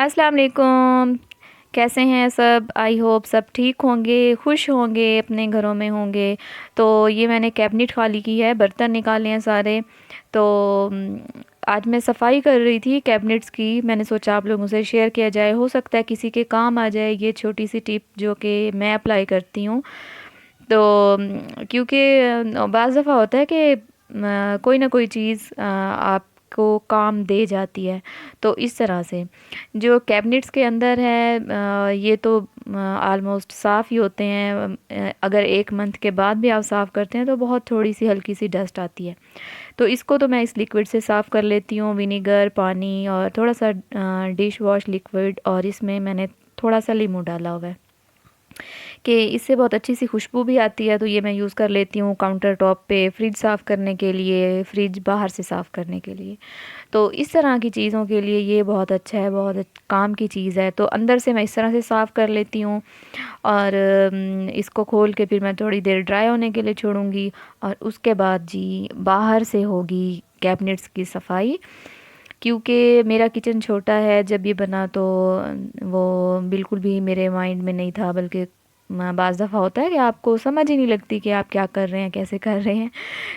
अस्सलाम वालेकुम। कैसे हैं सब? आई होप सब ठीक होंगे, खुश होंगे, अपने घरों में होंगे। तो ये मैंने कैबिनेट खाली की है, बर्तन निकाले हैं सारे। तो आज मैं सफाई कर रही थी कैबिनेट्स की। मैंने सोचा आप लोगों से शेयर किया जाए, हो सकता है किसी के काम आ जाए ये छोटी सी टिप जो कि मैं अप्लाई करती हूँ। तो क्योंकि बाज़ दफ़ा होता है कि कोई ना कोई चीज़ आपको काम दे जाती है। तो इस तरह से जो कैबिनेट्स के अंदर है ये तो ऑलमोस्ट साफ़ ही होते हैं। अगर 1 मंथ के बाद भी आप साफ़ करते हैं तो बहुत थोड़ी सी हल्की सी डस्ट आती है। तो इसको तो मैं इस लिक्विड से साफ़ कर लेती हूँ, विनेगर, पानी और थोड़ा सा डिश वॉश लिक्विड, और इसमें मैंने थोड़ा सा लीमू डाला हुआ है कि इससे बहुत अच्छी सी खुशबू भी आती है। तो ये मैं यूज़ कर लेती हूँ काउंटर टॉप पे, फ्रिज साफ़ करने के लिए, फ्रिज बाहर से साफ़ करने के लिए। तो इस तरह की चीज़ों के लिए ये बहुत अच्छा है, बहुत काम की चीज़ है। तो अंदर से मैं इस तरह से साफ़ कर लेती हूँ और इसको खोल के फिर मैं थोड़ी देर ड्राई होने के लिए छोड़ूंगी। और उसके बाद जी बाहर से होगी कैबिनेट्स की सफाई। क्योंकि मेरा किचन छोटा है, जब ये बना तो वो बिल्कुल भी मेरे माइंड में नहीं था, बल्कि बाज़ दफ़ा होता है कि आपको समझ ही नहीं लगती कि आप क्या कर रहे हैं, कैसे कर रहे हैं।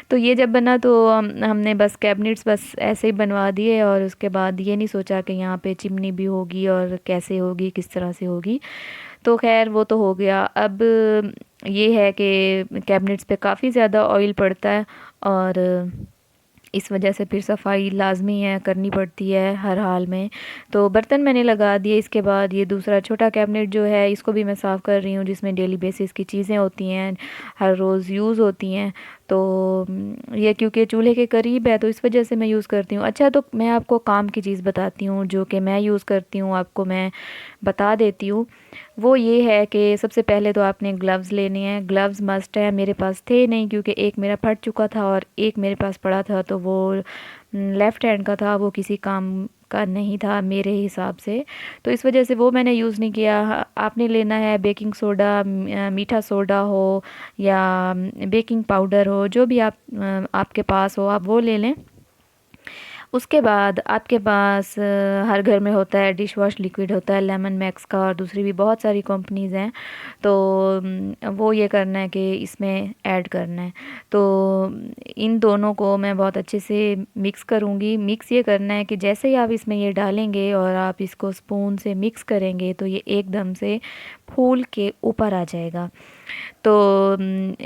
तो ये जब बना तो हमने बस कैबिनेट्स बस ऐसे ही बनवा दिए, और उसके बाद ये नहीं सोचा कि यहाँ पे चिमनी भी होगी और कैसे होगी, किस तरह से होगी। तो खैर वो तो हो गया। अब ये है कि कैबिनेट्स पे काफ़ी ज़्यादा ऑयल पड़ता है, और इस वजह से फिर सफाई लाजमी है, करनी पड़ती है हर हाल में। तो बर्तन मैंने लगा दिए। इसके बाद ये दूसरा छोटा कैबिनेट जो है इसको भी मैं साफ़ कर रही हूँ, जिसमें डेली बेसिस की चीज़ें होती हैं, हर रोज़ यूज़ होती हैं। तो ये क्योंकि चूल्हे के करीब है तो इस वजह से मैं यूज़ करती हूँ। अच्छा, तो मैं आपको काम की चीज़ बताती हूँ जो कि मैं यूज़ करती हूँ, आपको मैं बता देती हूँ। वो ये है कि सबसे पहले तो आपने ग्लव्स लेने हैं। ग्लव्स मस्ट है, मेरे पास थे नहीं क्योंकि एक मेरा फट चुका था और एक मेरे पास पड़ा था, तो वो लेफ़्ट हैंड का था, वो किसी काम का नहीं था मेरे हिसाब से। तो इस वजह से वो मैंने यूज़ नहीं किया। आपने लेना है बेकिंग सोडा, मीठा सोडा हो या बेकिंग पाउडर हो, जो भी आपके पास हो आप वो ले लें। उसके बाद आपके पास हर घर में होता है डिश वॉश लिक्विड, होता है लेमन मैक्स का, और दूसरी भी बहुत सारी कंपनीज़ हैं। तो वो ये करना है कि इसमें ऐड करना है। तो इन दोनों को मैं बहुत अच्छे से मिक्स करूँगी। मिक्स ये करना है कि जैसे ही आप इसमें ये डालेंगे और आप इसको स्पून से मिक्स करेंगे तो ये एकदम से फूल के ऊपर आ जाएगा। तो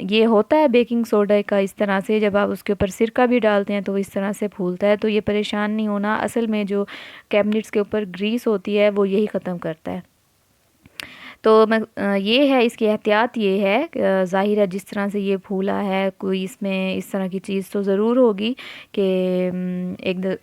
ये होता है बेकिंग सोडा का इस तरह से, जब आप उसके ऊपर सिरका भी डालते हैं तो वो इस तरह से फूलता है। तो ये परेशान नहीं होना, असल में जो कैबिनेट्स के ऊपर ग्रीस होती है वो यही ख़त्म करता है। तो मैं ये है इसकी एहतियात, ये है ज़ाहिर है जिस तरह से ये फूला है, कोई इसमें इस तरह की चीज़ तो ज़रूर होगी कि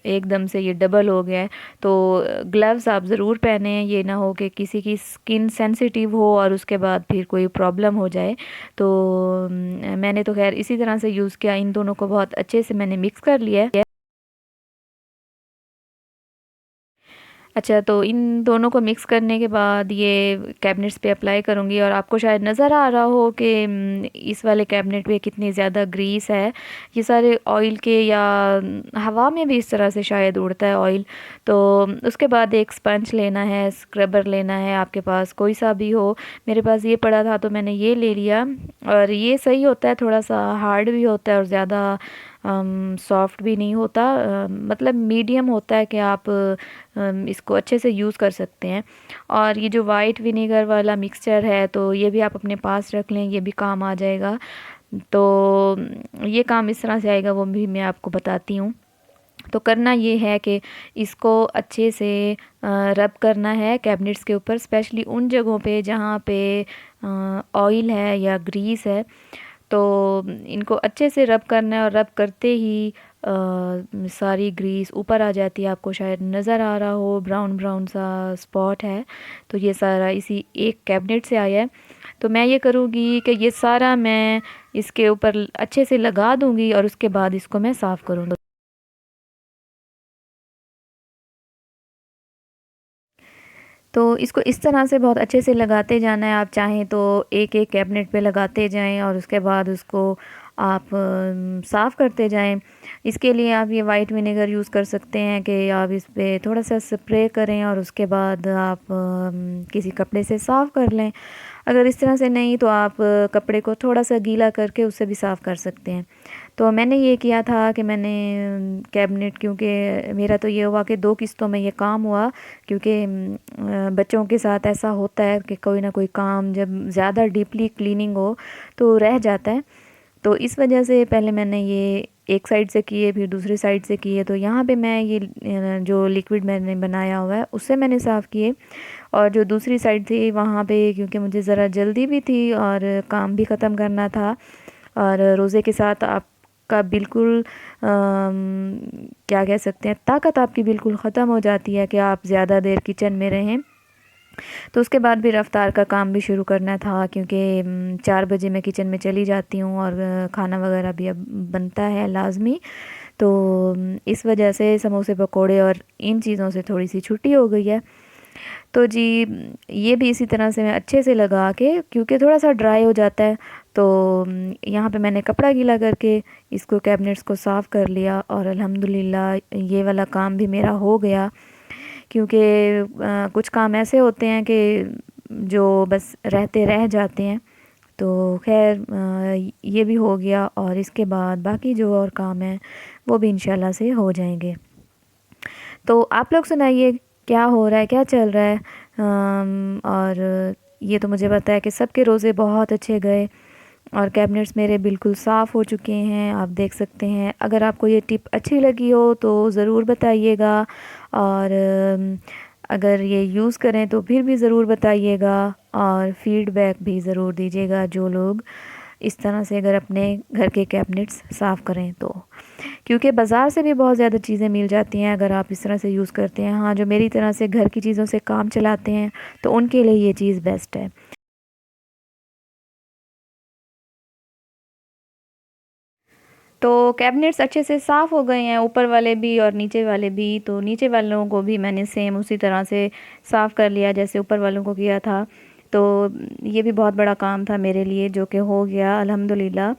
एकदम से ये डबल हो गया है। तो ग्लव्स आप ज़रूर पहने, ये ना हो कि किसी की स्किन सेंसिटिव हो और उसके बाद फिर कोई प्रॉब्लम हो जाए। तो मैंने तो खैर इसी तरह से यूज़ किया। इन दोनों को बहुत अच्छे से मैंने मिक्स कर लिया है। अच्छा, तो इन दोनों को मिक्स करने के बाद ये कैबिनेट्स पे अप्लाई करूँगी, और आपको शायद नज़र आ रहा हो कि इस वाले कैबिनेट पे कितनी ज़्यादा ग्रीस है। ये सारे ऑयल के, या हवा में भी इस तरह से शायद उड़ता है ऑयल। तो उसके बाद एक स्पंज लेना है, स्क्रबर लेना है, आपके पास कोई सा भी हो। मेरे पास ये पड़ा था तो मैंने ये ले लिया। और ये सही होता है, थोड़ा सा हार्ड भी होता है और ज़्यादा सॉफ्ट भी नहीं होता, मतलब मीडियम होता है कि आप इसको अच्छे से यूज़ कर सकते हैं। और ये जो वाइट विनेगर वाला मिक्सचर है तो ये भी आप अपने पास रख लें, ये भी काम आ जाएगा। तो ये काम इस तरह से आएगा, वो भी मैं आपको बताती हूँ। तो करना ये है कि इसको अच्छे से रब करना है कैबिनेट्स के ऊपर, स्पेशली उन जगहों पे जहाँ पे ऑयल है या ग्रीस है। तो इनको अच्छे से रब करना है, और रब करते ही सारी ग्रीस ऊपर आ जाती है। आपको शायद नज़र आ रहा हो ब्राउन ब्राउन सा स्पॉट है, तो ये सारा इसी एक कैबिनेट से आया है। तो मैं ये करूँगी कि ये सारा मैं इसके ऊपर अच्छे से लगा दूँगी, और उसके बाद इसको मैं साफ़ करूँगी। तो इसको इस तरह से बहुत अच्छे से लगाते जाना है। आप चाहें तो एक एक कैबिनेट पे लगाते जाएं, और उसके बाद उसको आप साफ़ करते जाएं। इसके लिए आप ये वाइट विनेगर यूज़ कर सकते हैं कि आप इस पे थोड़ा सा स्प्रे करें और उसके बाद आप किसी कपड़े से साफ़ कर लें। अगर इस तरह से नहीं तो आप कपड़े को थोड़ा सा गीला करके उससे भी साफ़ कर सकते हैं। तो मैंने ये किया था कि मैंने कैबिनेट, क्योंकि मेरा तो ये हुआ कि 2 किस्तों में ये काम हुआ, क्योंकि बच्चों के साथ ऐसा होता है कि कोई ना कोई काम जब ज़्यादा डीपली क्लीनिंग हो तो रह जाता है। तो इस वजह से पहले मैंने ये एक साइड से किए, फिर दूसरी साइड से किए। तो यहाँ पे मैं ये जो लिक्विड मैंने बनाया हुआ है उससे मैंने साफ़ किए, और जो दूसरी साइड थी वहाँ पे क्योंकि मुझे ज़रा जल्दी भी थी और काम भी ख़त्म करना था, और रोज़े के साथ आपका बिल्कुल क्या कह सकते हैं, ताकत आपकी बिल्कुल ख़त्म हो जाती है कि आप ज़्यादा देर किचन में रहें। तो उसके बाद भी रफ़्तार का काम भी शुरू करना था, क्योंकि 4 बजे मैं किचन में चली जाती हूँ और खाना वगैरह भी अब बनता है लाज़मी। तो इस वजह से समोसे पकोड़े और इन चीज़ों से थोड़ी सी छुट्टी हो गई है। तो जी, ये भी इसी तरह से मैं अच्छे से लगा के, क्योंकि थोड़ा सा ड्राई हो जाता है, तो यहाँ पे मैंने कपड़ा गीला करके इसको कैबिनेट्स को साफ़ कर लिया और अल्हम्दुलिल्लाह ये वाला काम भी मेरा हो गया। क्योंकि कुछ काम ऐसे होते हैं कि जो बस रहते रह जाते हैं। तो खैर ये भी हो गया, और इसके बाद बाकी जो और काम हैं वो भी इंशाल्लाह से हो जाएंगे। तो आप लोग सुनाइए, क्या हो रहा है, क्या चल रहा है? और ये तो मुझे पता है कि सबके रोज़े बहुत अच्छे गए और कैबिनेट्स मेरे बिल्कुल साफ़ हो चुके हैं, आप देख सकते हैं। अगर आपको ये टिप अच्छी लगी हो तो ज़रूर बताइएगा, और अगर ये यूज़ करें तो फिर भी ज़रूर बताइएगा, और फ़ीडबैक भी ज़रूर दीजिएगा जो लोग इस तरह से अगर अपने घर के कैबिनेट्स साफ़ करें तो। क्योंकि बाज़ार से भी बहुत ज़्यादा चीज़ें मिल जाती हैं अगर आप इस तरह से यूज़ करते हैं। हाँ, जो मेरी तरह से घर की चीज़ों से काम चलाते हैं तो उनके लिए ये चीज़ बेस्ट है। तो कैबिनेट्स अच्छे से साफ़ हो गए हैं, ऊपर वाले भी और नीचे वाले भी। तो नीचे वालों को भी मैंने सेम उसी तरह से साफ़ कर लिया जैसे ऊपर वालों को किया था। तो ये भी बहुत बड़ा काम था मेरे लिए, जो कि हो गया अल्हम्दुलिल्लाह।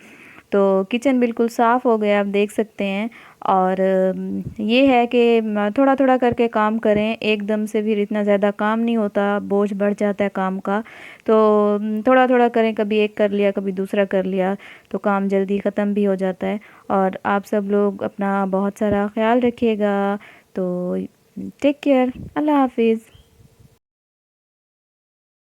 तो किचन बिल्कुल साफ़ हो गया, आप देख सकते हैं। और ये है कि थोड़ा थोड़ा करके काम करें, एकदम से भी इतना ज़्यादा काम नहीं होता, बोझ बढ़ जाता है काम का। तो थोड़ा थोड़ा करें, कभी एक कर लिया कभी दूसरा कर लिया, तो काम जल्दी ख़त्म भी हो जाता है। और आप सब लोग अपना बहुत सारा ख्याल रखिएगा। तो टेक केयर, अल्लाह हाफिज़।